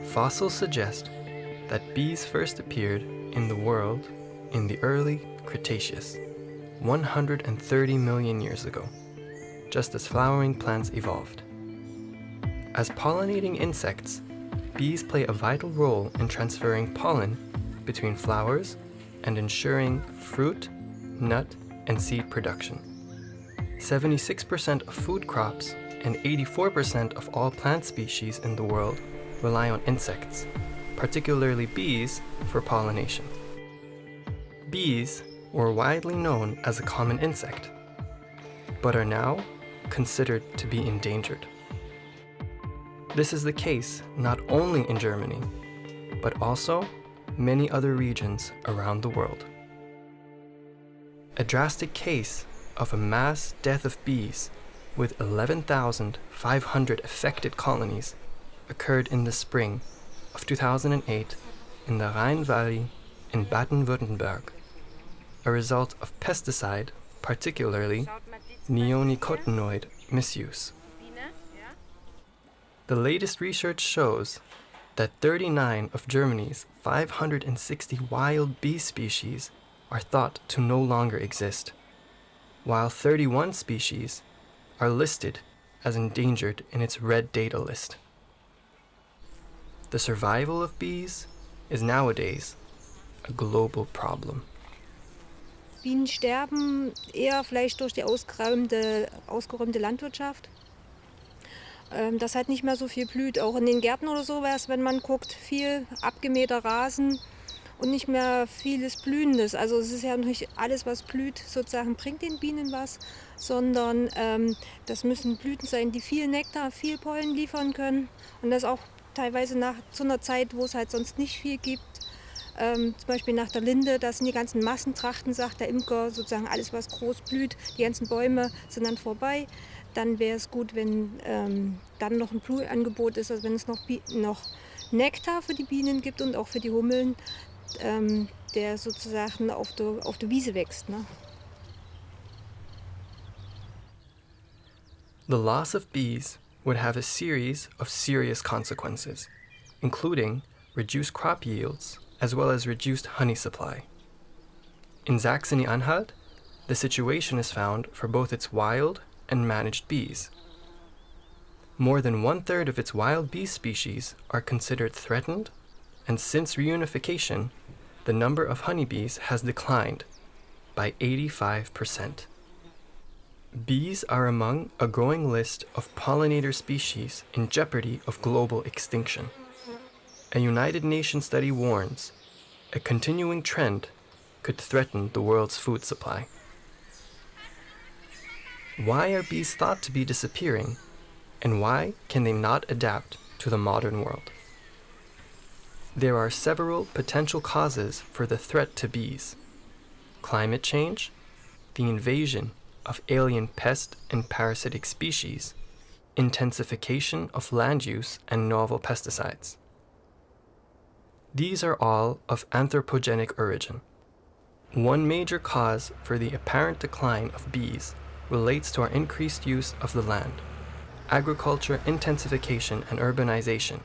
Fossils suggest that bees first appeared in the world in the early Cretaceous, 130 million years ago, just as flowering plants evolved. As pollinating insects, bees play a vital role in transferring pollen between flowers and ensuring fruit, nut, and seed production. 76% of food crops and 84% of all plant species in the world rely on insects, particularly bees, for pollination. Bees were widely known as a common insect, but are now considered to be endangered. This is the case not only in Germany, but also many other regions around the world. A drastic case of a mass death of bees with 11,500 affected colonies occurred in the spring of 2008 in the Rhine Valley in Baden-Württemberg, a result of pesticide, particularly neonicotinoid misuse. The latest research shows that 39 of Germany's 560 wild bee species are thought to no longer exist, while 31 species are listed as endangered in its red data list. The survival of bees is nowadays a global problem. Bienen sterben eher vielleicht durch die ausgeräumte Landwirtschaft. Dass halt nicht mehr so viel blüht. Auch in den Gärten oder sowas, wenn man guckt, viel abgemähter Rasen und nicht mehr vieles Blühendes. Also es ist ja nicht alles, was blüht, sozusagen bringt den Bienen was, sondern das müssen Blüten sein, die viel Nektar, viel Pollen liefern können. Und das auch teilweise zu einer Zeit, wo es halt sonst nicht viel gibt. Zum Beispiel nach der Linde, das sind die ganzen Massentrachten, sagt der Imker, sozusagen alles, was groß blüht, die ganzen Bäume sind dann vorbei. Dann wäre es gut, wenn dann noch ein Blühangebot ist, also wenn es noch Nektar für die Bienen gibt und auch für die Hummeln, der sozusagen auf der Wiese wächst. Ne? The loss of bees would have a series of serious consequences, including reduced crop yields as well as reduced honey supply. In Saxony-Anhalt, the situation is found for both its wild and managed bees. More than 1/3 of its wild bee species are considered threatened, and since reunification, the number of honeybees has declined by 85%. Bees are among a growing list of pollinator species in jeopardy of global extinction. A United Nations study warns a continuing trend could threaten the world's food supply. Why are bees thought to be disappearing, and why can they not adapt to the modern world? There are several potential causes for the threat to bees: climate change, the invasion of alien pest and parasitic species, intensification of land use and novel pesticides. These are all of anthropogenic origin. One major cause for the apparent decline of bees relates to our increased use of the land, agriculture intensification and urbanization,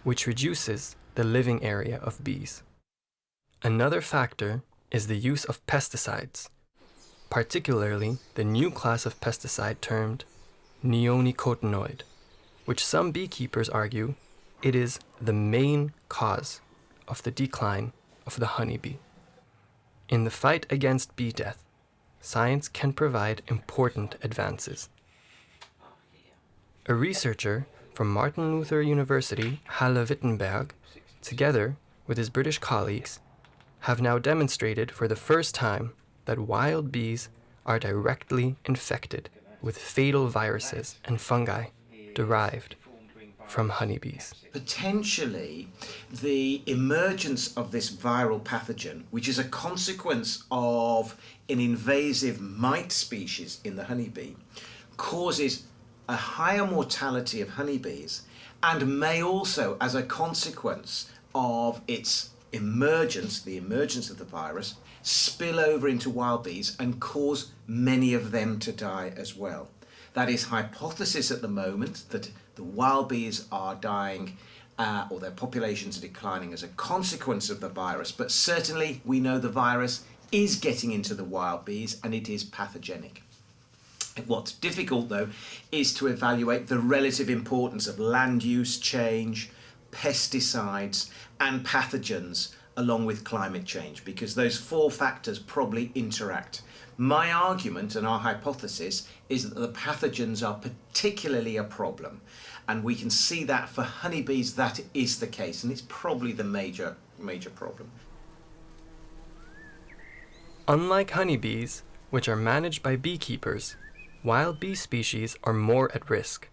which reduces the living area of bees. Another factor is the use of pesticides, particularly the new class of pesticide termed neonicotinoid, which some beekeepers argue it is the main cause of the decline of the honeybee. In the fight against bee death, science can provide important advances. A researcher from Martin Luther University, Halle-Wittenberg, together with his British colleagues, have now demonstrated for the first time that wild bees are directly infected with fatal viruses and fungi derived from honeybees. Potentially, the emergence of this viral pathogen, which is a consequence of an invasive mite species in the honeybee, causes a higher mortality of honeybees and may also, as a consequence of its emergence, the emergence of the virus, spill over into wild bees and cause many of them to die as well. That is hypothesis at the moment, that the wild bees are dying or their populations are declining as a consequence of the virus, but certainly we know the virus is getting into the wild bees and it is pathogenic. What's difficult, though, is to evaluate the relative importance of land use change, pesticides, and pathogens along with climate change, because those four factors probably interact. My argument and our hypothesis is that the pathogens are particularly a problem, and we can see that for honeybees that is the case, and it's probably the major problem. Unlike honeybees, which are managed by beekeepers, wild bee species are more at risk.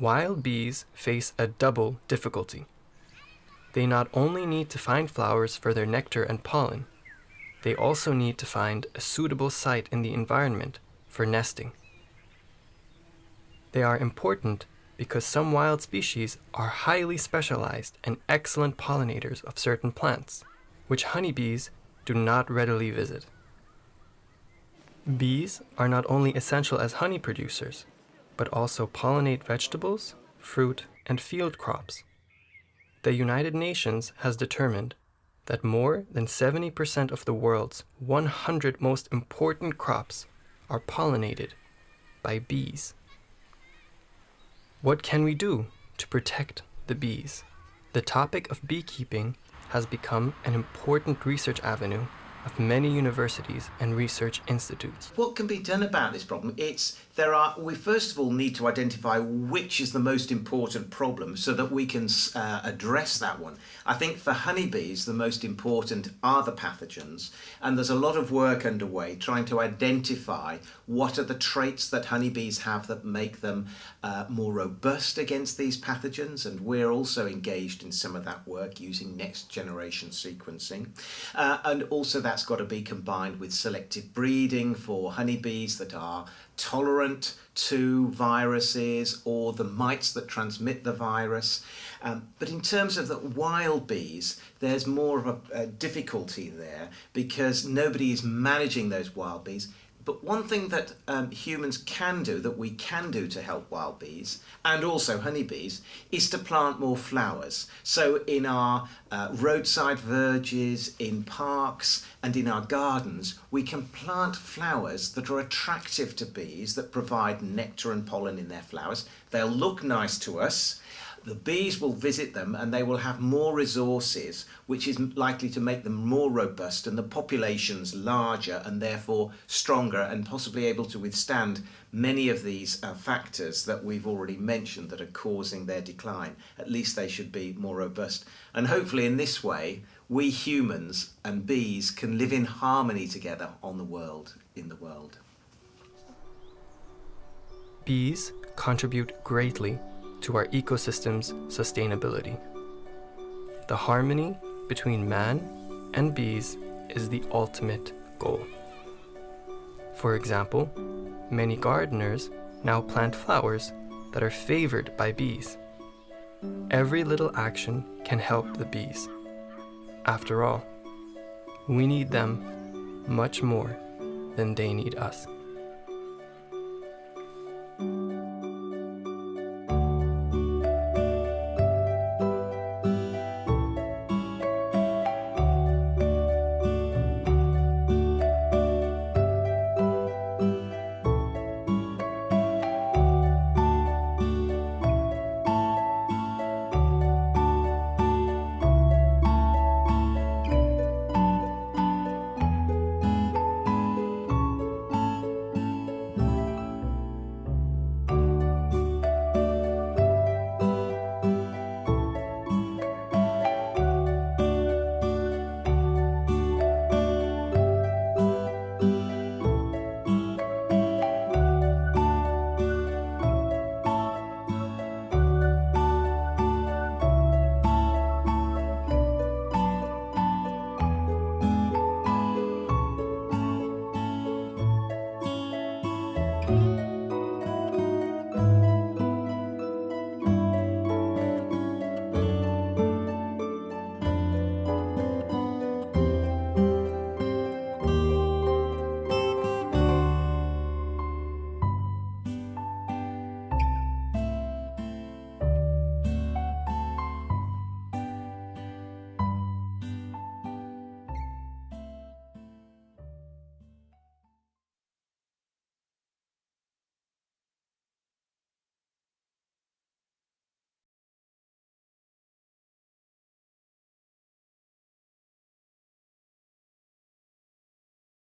Wild bees face a double difficulty. They not only need to find flowers for their nectar and pollen, they also need to find a suitable site in the environment for nesting. They are important because some wild species are highly specialized and excellent pollinators of certain plants, which honeybees do not readily visit. Bees are not only essential as honey producers, but also pollinate vegetables, fruit, and field crops. The United Nations has determined that more than 70% of the world's 100 most important crops are pollinated by bees. What can we do to protect the bees? The topic of beekeeping has become an important research avenue of many universities and research institutes. What can be done about this problem? We first of all need to identify which is the most important problem so that we can address that one. I think for honeybees the most important are the pathogens, and there's a lot of work underway trying to identify what are the traits that honeybees have that make them more robust against these pathogens, and we're also engaged in some of that work using next generation sequencing, and also that's got to be combined with selective breeding for honeybees that are tolerant to viruses or the mites that transmit the virus. But in terms of the wild bees, there's more of a difficulty there because nobody is managing those wild bees. But one thing that humans can do, that we can do to help wild bees, and also honeybees, is to plant more flowers. So in our roadside verges, in parks, and in our gardens, we can plant flowers that are attractive to bees, that provide nectar and pollen in their flowers. They'll look nice to us. The bees will visit them and they will have more resources, which is likely to make them more robust and the populations larger and therefore stronger and possibly able to withstand many of these factors that we've already mentioned that are causing their decline. At least they should be more robust. And hopefully in this way, we humans and bees can live in harmony together in the world. Bees contribute greatly to our ecosystem's sustainability. The harmony between man and bees is the ultimate goal. For example, many gardeners now plant flowers that are favored by bees. Every little action can help the bees. After all, we need them much more than they need us.